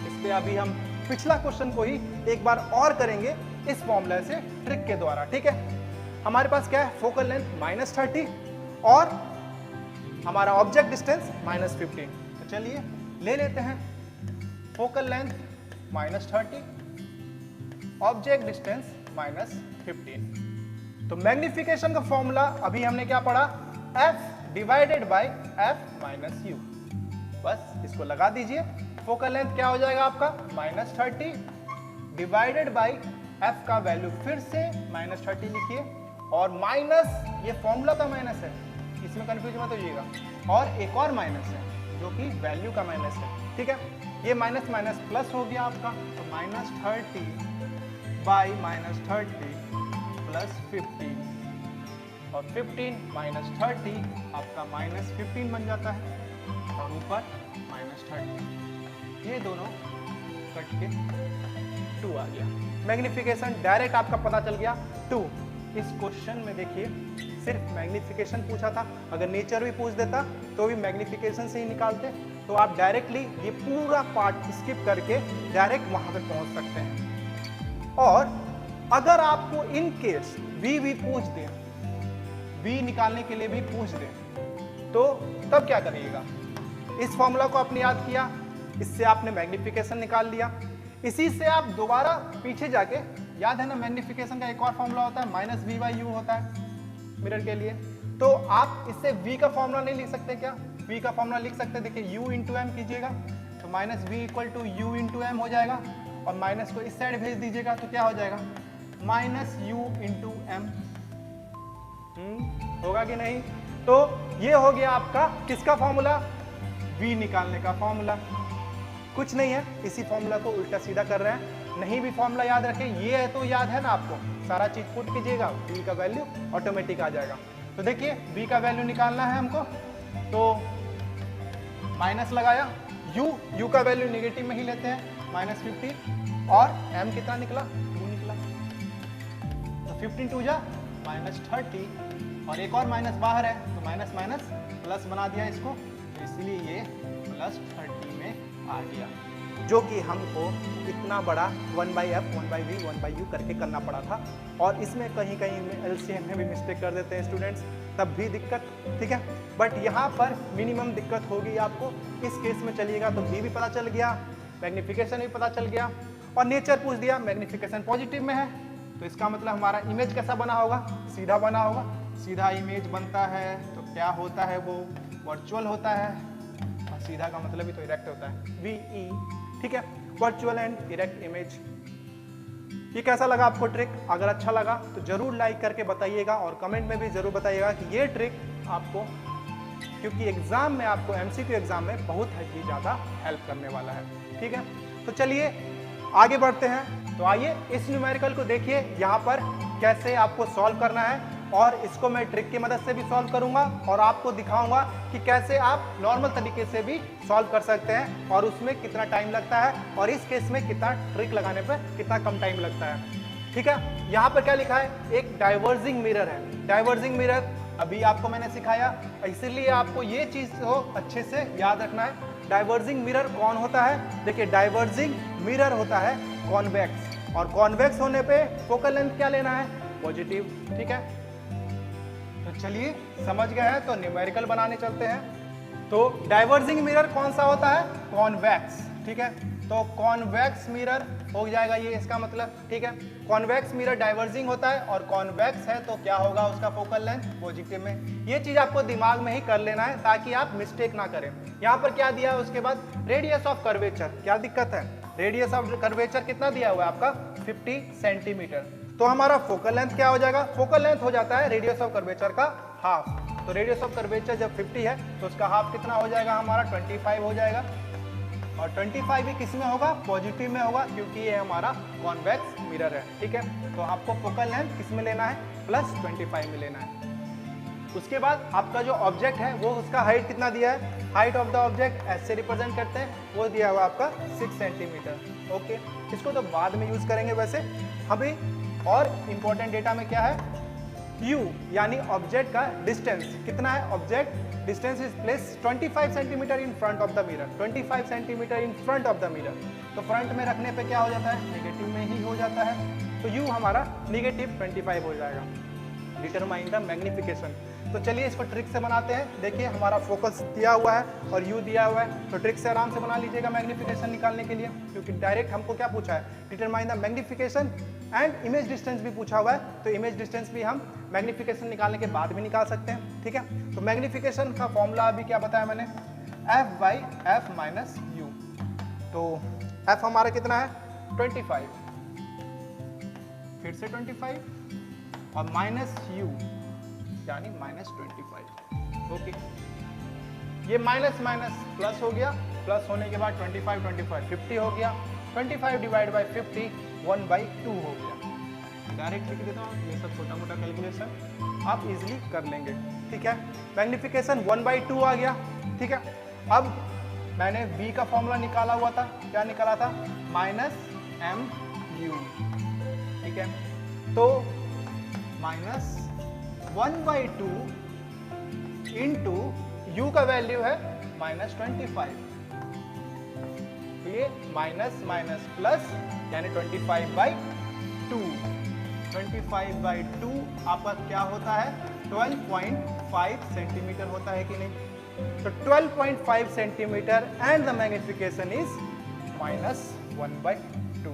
इस पे अभी हम पिछला क्वेश्चन को ही एक बार और करेंगे इस फॉर्मूला से ट्रिक के द्वारा। ठीक है, हमारे पास क्या है, फोकल लेंथ -30 और हमारा ऑब्जेक्ट डिस्टेंस -15। तो चलिए ले लेते हैं फोकल लेंथ -30, ऑब्जेक्ट डिस्टेंस -15। तो मैग्निफिकेशन का फॉर्मूला अभी हमने क्या पढ़ा, f divided by f - u। बस इसको लगा दीजिए, फोकल लेंथ क्या हो जाएगा आपका -30 डिवाइडेड बाय f का वैल्यू फिर से -30 लिखिए और माइनस, ये फॉर्मूला का माइनस है, इसमें कंफ्यूज मत होइएगा, और एक और माइनस है जो कि वैल्यू का माइनस है। ठीक है, ये माइनस माइनस प्लस हो गया आपका, तो -30 बाई -30 प्लस 15 और 15 -30 आपका -15 बन जाता है और ऊपर -30, ये दोनों कट के 2 आ गया। मैग्निफिकेशन डायरेक्ट आपका पता चल गया 2। इस क्वेश्चन में देखिए सिर्फ मैग्निफिकेशन पूछा था, अगर नेचर भी पूछ देता तो भी मैग्निफिकेशन से ही निकालते, तो आप डायरेक्टली ये पूरा पार्ट स्किप करके डायरेक्ट वहां पे पहुंच सकते हैं। और अगर आपको इन केस भी पूछ दे, v निकालने के लिए भी पूछ दे, तो तब क्या करिएगा, इस फॉर्मूला को आपने याद किया, इससे आपने मैग्निफिकेशन निकाल लिया, इसी से आप दोबारा पीछे जाके, याद है ना मैग्निफिकेशन का एक और फॉर्मूला होता है -v/u होता है मिरर के लिए, तो आप इससे v का फॉर्मूला नहीं लिख सकते क्या, v का फॉर्मूला लिख सकते, देखिए u × m कीजिएगा तो -v = u × m हो जाएगा और माइनस को इस साइड भेज दीजिएगा तो क्या हो जाएगा -u × m। होगा कि नहीं, तो ये हो गया आपका किसका फॉर्मूला, v निकालने का फॉर्मूला। कुछ नहीं है, इसी फॉर्मूला को उल्टा सीधा कर रहे हैं, नहीं भी फॉर्मूला याद रखें, ये है तो याद है ना आपको, सारा चीज पुट कीजिएगा, v का वैल्यू ऑटोमेटिक आ जाएगा। तो देखिए v का वैल्यू निकालना है हमको, तो माइनस लगाया, u का वैल्यू नेगेटिव में ही लेते हैं -15 और m कितना निकला, 2 निकला, तो 15 2 जा -30 और एक और माइनस बाहर है तो माइनस माइनस प्लस बना दिया इसको, तो इसलिए ये +30 में आ गया, जो कि हमको इतना बड़ा 1/f 1/v 1/u करके करना पड़ा था। और इसमें कहीं कहीं एलसीएम में भी मिस्टेक कर देते हैं स्टूडेंट्स, तब भी दिक्कत, ठीक है। बट यहाँ पर मिनिमम दिक्कत होगी आपको, इस केस में चलिएगा तो v भी पता चल गया, मैग्निफिकेशन भी पता चल गया और नेचर पूछ दिया, मैग्निफिकेशन पॉजिटिव में है तो इसका मतलब हमारा इमेज कैसा बना होगा, सीधा बना होगा। सीधा इमेज बनता है तो क्या होता है, वो वर्चुअल होता है, और सीधा का मतलब ही तो इरेक्ट होता है, VE, ठीक है, वर्चुअल एंड इरेक्ट इमेज। ये कैसा लगा आपको ट्रिक? अगर अच्छा लगा तो जरूर लाइक करके बताइएगा और कमेंट में भी जरूर बताइएगा कि ये ट्रिक आपको, क्योंकि एग्जाम में आपको MCQ एग्जाम में बहुत ही ज़्यादा हेल्प करने वाला है, ठीक है। तो चलिए आगे बढ़ते हैं। तो आइए इस न्यूमेरिकल को देखिए यहाँ पर कैसे आपको सॉल्व करना है, और इसको मैं ट्रिक की मदद से भी सॉल्व करूंगा और आपको दिखाऊंगा कि कैसे आप नॉर्मल तरीके से भी सॉल्व कर सकते हैं और उसमें कितना टाइम लगता है, और इस केस में कितना ट्रिक लगाने पर कितना कम टाइम लगता है, ठीक है। यहाँ पर क्या लिखा है, एक डाइवर्जिंग मिरर है। डाइवर्जिंग मिरर अभी आपको मैंने सिखाया, इसीलिए आपको ये चीज को अच्छे से याद रखना है। डाइवर्जिंग मिरर कौन होता है? देखिए, डाइवर्जिंग मिरर होता है कॉन्वेक्स, और कॉन्वेक्स होने पे फोकल लेंथ क्या लेना है, पॉजिटिव, ठीक है। तो चलिए समझ गए हैं, तो न्यूमेरिकल बनाने चलते हैं। तो डाइवर्जिंग मिरर कौन सा होता है, कॉन्वेक्स, ठीक है। तो कॉन्वेक्स मिरर हो जाएगा ये इसका मतलब, ठीक है। कॉन्वेक्स मिरर डाइवर्जिंग होता है और कॉन्वेक्स है तो क्या होगा उसका फोकल लेंथ पॉजिटिव में। ये चीज आपको दिमाग में ही कर लेना है ताकि आप मिस्टेक ना करें। यहाँ पर क्या दिया है उसके बाद, रेडियस ऑफ कर्वेचर, क्या दिक्कत है, रेडियस ऑफ कर्वेचर कितना दिया हुआ है आपका 50 सेंटीमीटर। तो हमारा फोकल लेंथ क्या हो जाएगा, फोकल लेंथ हो जाता है रेडियस ऑफ कर्वेचर का हाफ। तो रेडियस ऑफ कर्वेचर जब 50 है तो उसका हाफ कितना हो जाएगा हमारा 25 हो जाएगा। और 25 भी किस में होगा, पॉजिटिव में होगा, क्योंकि ये हमारा कॉन्वेक्स मिरर है। ठीक है, तो आपको फोकल लेंथ किस में लेना है, +25 में लेना है। उसके बाद आपका जो ऑब्जेक्ट है वो उसका हाइट कितना दिया है, हाइट ऑफ द ऑब्जेक्ट ऐसे रिप्रेजेंट करते हैं, वो दिया हुआ आपका 6 सेंटीमीटर। ओके, इसको तो बाद में यूज करेंगे। वैसे अभी और इम्पोर्टेंट डेटा में क्या है, u यानी ऑब्जेक्ट का डिस्टेंस कितना है, object distance is place 25 centimetre in front of the mirror, 25 centimetre in front of the mirror. तो फ्रंट में रखने पे क्या हो जाता है, नेगेटिव में ही हो जाता है, तो u हमारा नेगेटिव 25 हो जाएगा। Determine the magnification. तो चलिए इसको ट्रिक से बनाते हैं। देखिए हमारा फोकस दिया हुआ है और u दिया हुआ है, तो ट्रिक से आराम से बना लीजिएगा मैग्निफिकेशन निकालने के लिए, क्योंकि डायरेक्ट हमको क्या पूछा है, determine the magnification and image distance भी पूछा हुआ है, तो इमेज डिस्टेंस भी हम मैग्निफिकेशन निकालने के बाद भी निकाल सकते हैं। ठीक है, तो मैग्निफिकेशन का फॉर्मूला अभी क्या बताया मैंने, f/f - u। तो f हमारा कितना है 25, फिर से 25 और -u यानी -25। ओके, ये माइनस माइनस प्लस हो गया, प्लस होने के बाद 25 25 50 हो गया, 25 डिवाइड बाई 50 1/2 हो गया। डायरेक्ट लिख देता हूँ, ये सब छोटा मोटा कैलकुलेशन आप इजीली कर लेंगे। ठीक है, मैग्निफिकेशन 1/2 आ गया। ठीक है, अब मैंने v का फॉर्मूला निकाला हुआ था, क्या निकाला था, -mu। ठीक है, तो -1/2 इंटू u का वैल्यू है -25, तो ये माइनस माइनस प्लस यानी 25/2। 25/2 आपका क्या होता है, 12.5 सेंटीमीटर होता है कि नहीं, तो 12.5 centimetre and the magnification is -1/2। तो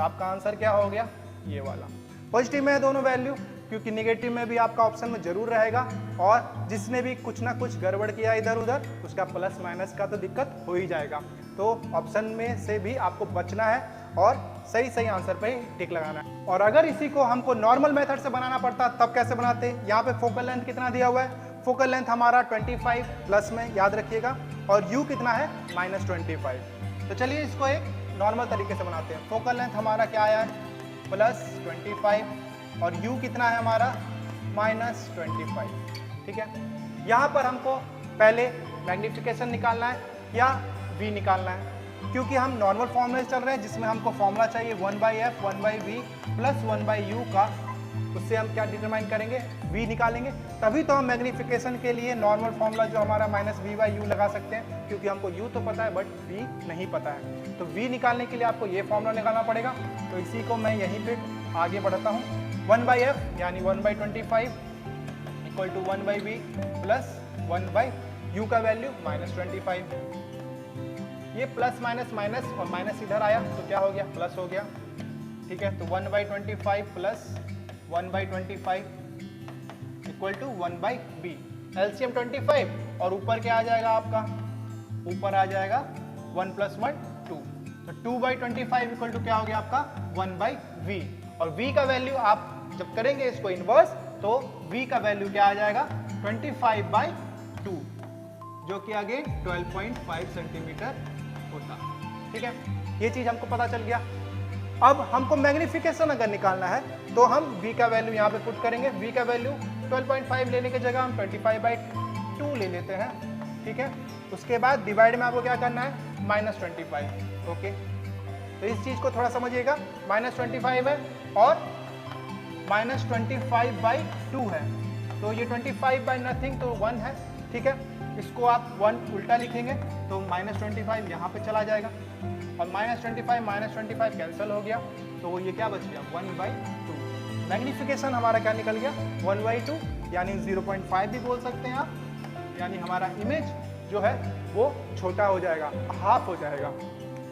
आपका आंसर क्या हो गया, ये वाला। पॉजिटिव में है दोनों वैल्यू, क्योंकि नेगेटिव में भी आपका ऑप्शन में जरूर रहेगा, और जिसने भी कुछ ना कुछ गड़बड़ किया इधर उधर उसका प्लस माइनस का तो दिक्कत हो ही जाएगा। तो ऑप्शन में से भी आपको बचना है और सही सही आंसर पे ही टिक लगाना है। और अगर इसी को हमको नॉर्मल मेथड से बनाना पड़ता तब कैसे बनाते, यहाँ पे फोकल लेंथ कितना दिया हुआ है, फोकल लेंथ हमारा 25 प्लस में याद रखिएगा, और u कितना है -25। तो चलिए इसको एक नॉर्मल तरीके से बनाते हैं। फोकल लेंथ हमारा क्या आया है +25 और u कितना है हमारा -25। ठीक है, यहाँ पर हमको पहले मैग्निफिकेशन निकालना है या v निकालना है, क्योंकि हम नॉर्मल फॉर्मूले चल रहे हैं जिसमें हमको फॉर्मूला चाहिए 1/f 1/v प्लस 1/u का। उससे हम क्या डिटरमाइन करेंगे, v निकालेंगे, तभी तो हम मैग्निफिकेशन के लिए नॉर्मल फॉर्मूला जो हमारा -v/u लगा सकते हैं, क्योंकि हमको u तो पता है बट v नहीं पता है। तो v निकालने के लिए आपको ये फॉर्मूला निकालना पड़ेगा। तो इसी को मैं यहीं पे आगे बढ़ता हूँ। 1/f यानी 1/25 equal to 1/v plus 1/u का वैल्यू -25। ये प्लस माइनस माइनस और माइनस इधर आया तो क्या हो गया, प्लस हो गया। ठीक है, तो 1/25 plus 1/25 equal to 1/b। LCM 25 और ऊपर क्या आ जाएगा आपका, ऊपर आ जाएगा 1 + 1 2, तो 2/25 इक्वल टू क्या हो गया आपका 1/v। और v का वैल्यू आप जब करेंगे इसको इनवर्स, तो v का वैल्यू क्या आ जाएगा 25/2, जो कि आगे 12.5 सेंटीमीटर होता। ठीक है, ये चीज हमको पता चल गया। अब हमको मैग्निफिकेशन अगर निकालना है तो हम v का वैल्यू यहाँ पे पुट करेंगे। v का वैल्यू 12.5 लेने की जगह हम 25/2 ले लेते हैं। ठीक है, उसके बाद डिवाइड में आपको क्या करना है -25। ओके, तो इस चीज को थोड़ा समझिएगा, -25 है और -25/2 है, तो ये 25/नथिंग तो 1 है। ठीक है, इसको आप 1 उल्टा लिखेंगे तो -25 यहाँ पे चला जाएगा, और -25 कैंसिल हो गया, तो ये क्या बच गया 1/2। मैग्निफिकेशन हमारा क्या निकल गया 1/2, यानी 0.5 भी बोल सकते हैं आप, यानी हमारा इमेज जो है वो छोटा हो जाएगा, हाफ हो जाएगा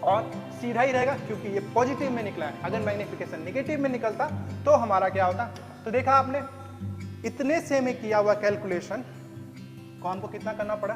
और सीधा ही रहेगा, क्योंकि ये पॉजिटिव में निकला है। अगर मैग्निफिकेशन नेगेटिव में निकलता तो हमारा क्या होता। तो देखा आपने, इतने से में किया हुआ कैलकुलेशन को हमको कितना करना पड़ा।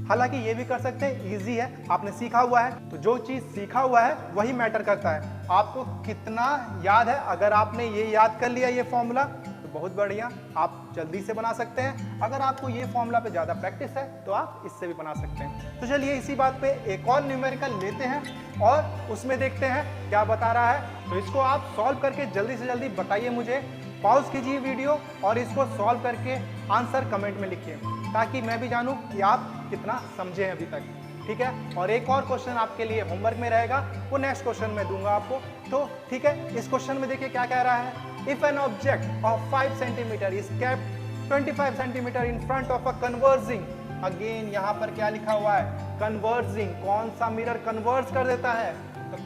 हालांकि ये भी कर सकते हैं, इजी है, आपने सीखा हुआ है, तो जो चीज सीखा हुआ है वही मैटर करता है, आपको कितना याद है। अगर आपने ये याद कर लिया ये फॉर्मूला, तो बहुत बढ़िया, आप जल्दी से बना सकते हैं। अगर आपको ये फॉर्मूला पे ज़्यादा प्रैक्टिस है तो आप इससे भी बना सकते हैं। तो चलिए इसी बात पे एक और न्यूमेरिकल लेते हैं और उसमें देखते हैं क्या बता रहा है। तो इसको आप सॉल्व करके जल्दी से जल्दी बताइए मुझे, पॉज कीजिए वीडियो और इसको सॉल्व करके आंसर कमेंट में लिखिए, ताकि मैं भी जानूँ कि आप कितना समझे हैं अभी तक, ठीक है। और एक और क्वेश्चन आपके लिए होमवर्क में रहेगा, वो नेक्स्ट क्वेश्चन में दूंगा आपको। तो ठीक है, इस क्वेश्चन में देखिए क्या कह रहा है। If an object of 5 centimetre is kept 25 centimetre in front of a converging, again यहाँ पर क्या लिखा हुआ है, कन्वर्जिंग। कौन सा मिरर कन्वर्ज कर देता है, तो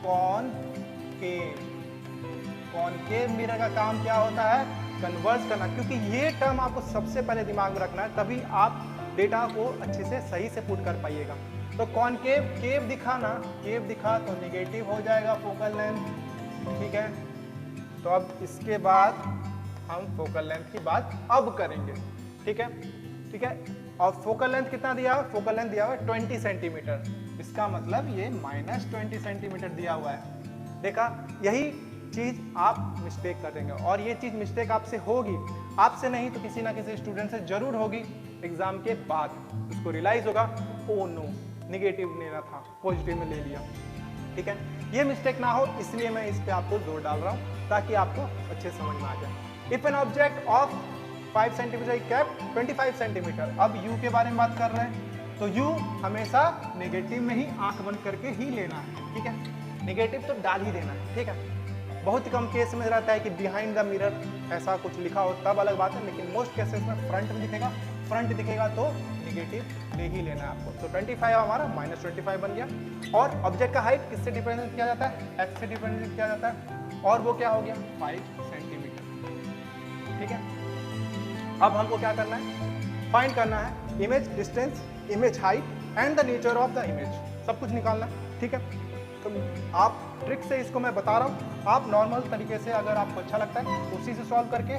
कॉनकेव मिरर का काम क्या होता है, कन्वर्ज करना। क्योंकि ये टर्म आपको सबसे पहले दिमाग में रखना है, तभी आप डेटा को अच्छे से सही से पुट कर पाइएगा। तो कॉनकेव, केव दिखा ना, केव दिखा तो निगेटिव हो जाएगा फोकल लेंथ, ठीक है। तो अब इसके बाद हम फोकल लेंथ की बात अब करेंगे, ठीक है, ठीक है। और फोकल लेंथ कितना दिया हुआ है, फोकल लेंथ दिया हुआ है 20 सेंटीमीटर, इसका मतलब ये -20 सेंटीमीटर दिया हुआ है। देखा, यही चीज आप मिस्टेक कर देंगे, और ये चीज मिस्टेक आपसे होगी, आपसे नहीं तो किसी ना किसी स्टूडेंट से जरूर होगी। एग्जाम के बाद उसको रियलाइज होगा, ओ नो, नेगेटिव लेना था, पॉजिटिव में ले लिया, ठीक है। ये मिस्टेक ना हो इसलिए मैं इस पे आपको जोर डाल रहा हूँ, ताकि आपको अच्छे समझ में आ जाए। If an object of 5 centimetre kept 25 centimetre, अब u के बारे में बात कर रहे हैं, तो u हमेशा नेगेटिव में ही आंख बंद करके ही लेना है, ठीक है। नेगेटिव तो डाल ही देना है, ठीक है। बहुत ही कम केस में रहता है कि बिहाइंड द मिरर ऐसा कुछ लिखा हो, तब अलग बात है, लेकिन मोस्ट केसेस में फ्रंट में दिखेगा, फ्रंट दिखेगा तो नेगेटिव ले ही लेना है आपको। तो 25 हमारा -25 बन गया। और ऑब्जेक्ट का हाइट किससे डिपेंडेंट किया जाता है, h से डिपेंडेंट किया जाता है, और वो क्या हो गया 5 सेंटीमीटर, ठीक है। अब हमको क्या करना है, फाइंड करना है image distance, image height and the nature of the image, सब कुछ निकालना, ठीक है। तो आप ट्रिक से इसको मैं बता रहा हूँ, आप नॉर्मल तरीके से अगर आपको अच्छा लगता है उसी से सॉल्व करके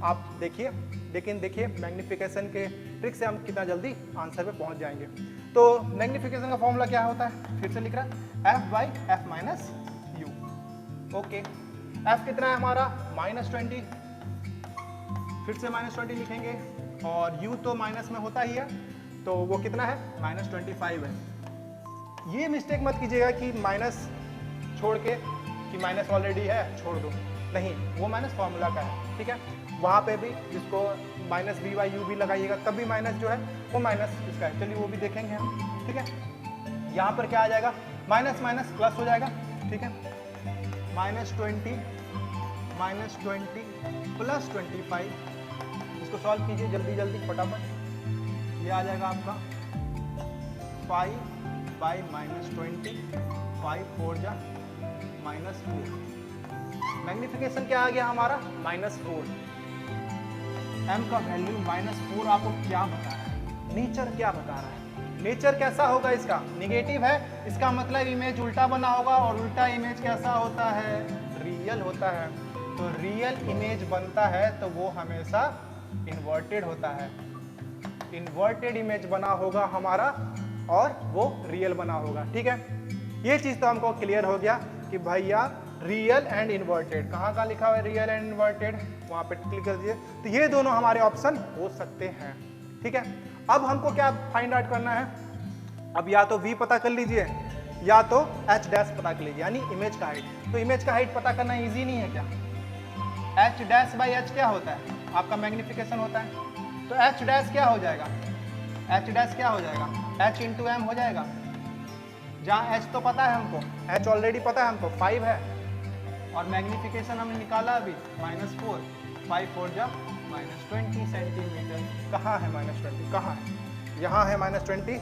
आप देखिए, लेकिन देखिए मैग्निफिकेशन के ट्रिक से हम कितना जल्दी आंसर पे पहुंच जाएंगे। तो मैग्निफिकेशन का फॉर्मूला क्या होता है, फिर से लिख रहा है f/f - u, ओके। f कितना है हमारा -20, फिर से -20 लिखेंगे, और u तो माइनस में होता ही है, तो वो कितना है -25 है। ये मिस्टेक मत कीजिएगा कि माइनस छोड़ के कि माइनस ऑलरेडी है छोड़ दो, नहीं, वो माइनस फॉर्मूला का है, ठीक है। वहाँ पे भी जिसको -b/u भी लगाइएगा, तब भी माइनस जो है वो माइनस इसका है, चलिए वो भी देखेंगे हम, ठीक है। यहाँ पर क्या आ जाएगा, माइनस माइनस प्लस हो जाएगा, ठीक है। -20 प्लस 25, इसको सॉल्व कीजिए जल्दी जल्दी फटाफट, ये आ जाएगा आपका 5/-20, 5 4 जा -4। मैग्निफिकेशन क्या आ गया हमारा -4। m का वैल्यू -4 आपको क्या बता रहा है, नेचर क्या बता रहा है, नेचर कैसा होगा इसका, नेगेटिव है, इसका मतलब इमेज उल्टा बना होगा, और उल्टा इमेज कैसा होता है, रियल होता है। तो रियल इमेज बनता है तो वो हमेशा इन्वर्टेड होता है, इन्वर्टेड इमेज बना होगा हमारा और वो रियल बना होगा, ठीक है। ये चीज तो हमको क्लियर हो गया कि भैया रियल एंड इन्वर्टेड, कहाँ का लिखा हुआ है रियल एंड इन्वर्टेड, वहां पे क्लिक कर दीजिए। तो ये दोनों हमारे ऑप्शन हो सकते हैं, ठीक है। अब हमको क्या फाइंड आउट करना है, अब या तो v पता कर लीजिए या तो h डैश पता कर लीजिए, यानी इमेज का हाइट। तो इमेज का हाइट पता करना इजी नहीं है क्या, h डैश बाई h क्या होता है, आपका मैग्निफिकेशन होता है, तो h डैश क्या हो जाएगा, h डैश क्या हो जाएगा, h इंटू एम हो जाएगा। जहाँ h तो पता है हमको, h ऑलरेडी पता है हमको 5 है, और मैग्निफिकेशन हमने निकाला अभी -4, 5 4 जा -20 सेंटीमीटर। कहाँ है -20, कहाँ है, यहाँ है -20,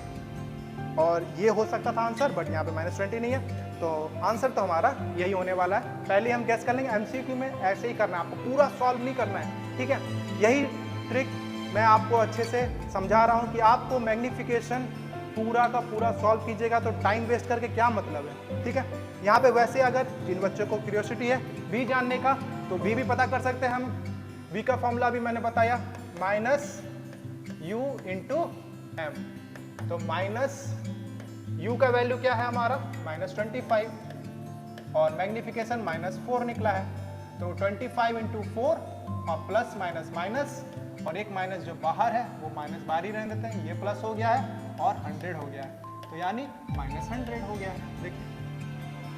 और ये हो सकता था आंसर, बट यहाँ पे -20 नहीं है, तो आंसर तो हमारा यही होने वाला है। पहले हम गैस कर लेंगे, एमसीक्यू में ऐसे ही करना है, आपको पूरा सॉल्व नहीं करना है, ठीक है। यही ट्रिक मैं आपको अच्छे से समझा रहा हूँ कि आपको मैग्निफिकेशन पूरा का पूरा सॉल्व कीजिएगा तो टाइम वेस्ट करके क्या मतलब है, ठीक है। यहाँ पे वैसे अगर जिन बच्चों को क्यूरियोसिटी है v जानने का, तो v भी पता कर सकते हैं हम। v का फॉर्मूला भी मैंने बताया, -u इंटू m, तो -u का वैल्यू क्या है हमारा -25, और मैग्निफिकेशन -4 निकला है, तो 25 इंटू 4 और प्लस माइनस माइनस, और एक माइनस जो बाहर है वो माइनस बाहर ही रहने देते हैं, ये प्लस हो गया है और 100 हो गया है, तो यानी -100 हो गया है। देखिए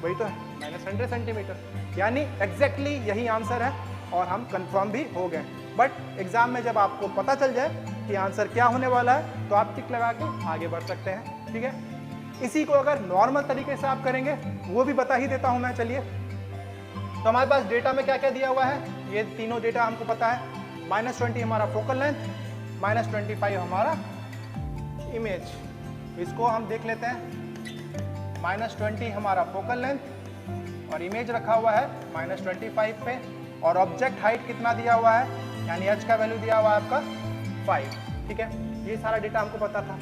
वही तो है, -100 सेंटीमीटर, यानी एग्जैक्टली यही आंसर है और हम कंफर्म भी हो गए। बट एग्जाम में जब आपको पता चल जाए कि आंसर क्या होने वाला है तो आप टिक लगा के आगे बढ़ सकते हैं, ठीक है। इसी को अगर नॉर्मल तरीके से आप करेंगे वो भी बता ही देता हूं मैं, चलिए। तो हमारे पास डेटा में क्या क्या दिया हुआ है, ये तीनों डेटा हमको पता है। -20 हमारा फोकल लेंथ, -25 हमारा इमेज, इसको हम देख लेते हैं। -20 हमारा फोकल लेंथ और इमेज रखा हुआ है -25 पे, और ऑब्जेक्ट हाइट कितना दिया हुआ है, यानी h का वैल्यू दिया हुआ है आपका 5, ठीक है। ये सारा डेटा हमको पता था।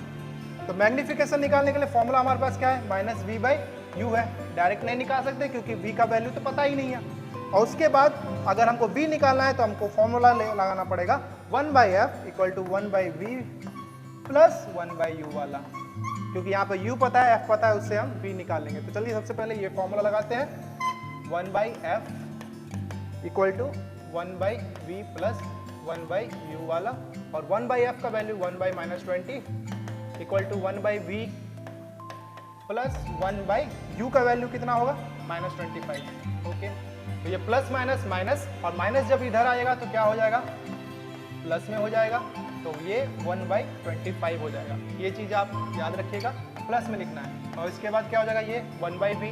तो मैग्निफिकेशन निकालने के लिए फॉर्मूला हमारे पास क्या है, -v/u है। डायरेक्ट नहीं निकाल सकते क्योंकि v का वैल्यू तो पता ही नहीं है। और उसके बाद अगर हमको v निकालना है तो हमको फॉर्मूला लगाना पड़ेगा 1/f = 1/v प्लस 1/u वाला, क्योंकि यहाँ पे u पता है, f पता है, उससे हम v निकालेंगे। तो चलिए सबसे पहले ये फॉर्मूला लगाते हैं, 1/f = 1/v प्लस 1/u वाला, और 1/f का वैल्यू 1/-20 = 1/v प्लस 1/u का वैल्यू कितना होगा, -25, ओके। तो ये प्लस माइनस माइनस, और माइनस जब इधर आएगा तो क्या हो जाएगा, प्लस में हो जाएगा, तो ये 1/25 हो जाएगा। ये चीज़ आप याद रखिएगा, प्लस में लिखना है। और इसके बाद क्या हो जाएगा, ये 1/v,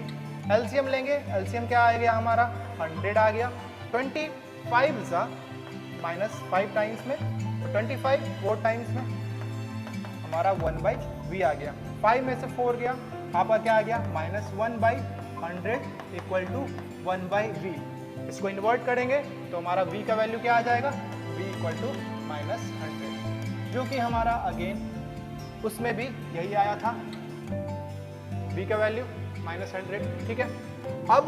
एलसीएम लेंगे, एलसीएम क्या आ गया हमारा, 100 आ गया, 25 सा -5 टाइम्स में, तो 25 4 टाइम्स में हमारा 1/v आ गया, 5 में से 4 गया, आपका क्या आ गया, -1/100 = 1/v। इसको इन्वर्ट करेंगे तो हमारा v का वैल्यू क्या आ जाएगा, v = -100, जो कि हमारा अगेन उसमें भी यही आया था, v का वैल्यू -100, ठीक है। अब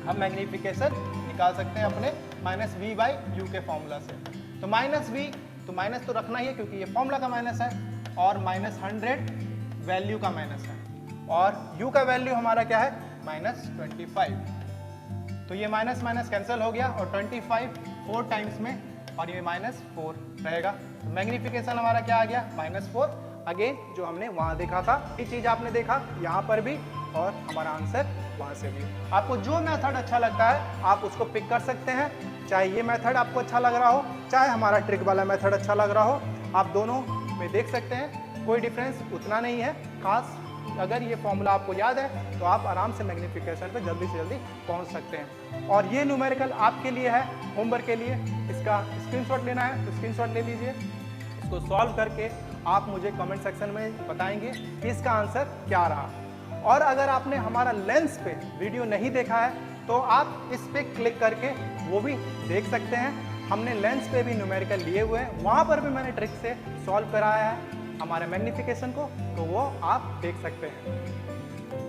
हम मैग्निफिकेशन निकाल सकते हैं अपने -v/u के फॉर्मूला से। तो -v, तो माइनस तो रखना ही है क्योंकि ये फॉर्मूला का माइनस है, और -100 वैल्यू का माइनस है, और u का वैल्यू हमारा क्या है, -25। तो ये माइनस माइनस कैंसिल हो गया, और 25 4 टाइम्स में, और ये -4 रहेगा। तो मैग्निफिकेशन हमारा क्या आ गया, -4, अगेन जो हमने वहाँ देखा था, ये चीज़ आपने देखा यहाँ पर भी, और हमारा आंसर वहाँ से भी। आपको जो मेथड अच्छा लगता है आप उसको पिक कर सकते हैं, चाहे ये मेथड आपको अच्छा लग रहा हो, चाहे हमारा ट्रिक वाला मेथड अच्छा लग रहा हो, आप दोनों में देख सकते हैं, कोई डिफरेंस उतना नहीं है खास। अगर ये फॉर्मूला आपको याद है तो आप आराम से मैग्निफिकेशन पे जल्दी से जल्दी पहुंच सकते हैं। और ये न्यूमेरिकल आपके लिए है, होमवर्क के लिए, इसका स्क्रीनशॉट लेना है तो स्क्रीनशॉट ले लीजिए। इसको सॉल्व करके आप मुझे कमेंट सेक्शन में बताएंगे कि इसका आंसर क्या रहा। और अगर आपने हमारा लेंस पे वीडियो नहीं देखा है तो आप इस पे क्लिक करके वो भी देख सकते हैं। हमने लेंस पे भी न्यूमेरिकल लिए हुए हैं, वहाँ पर भी मैंने ट्रिक से सॉल्व कराया है हमारे मैग्निफिकेशन को, तो वो आप देख सकते हैं।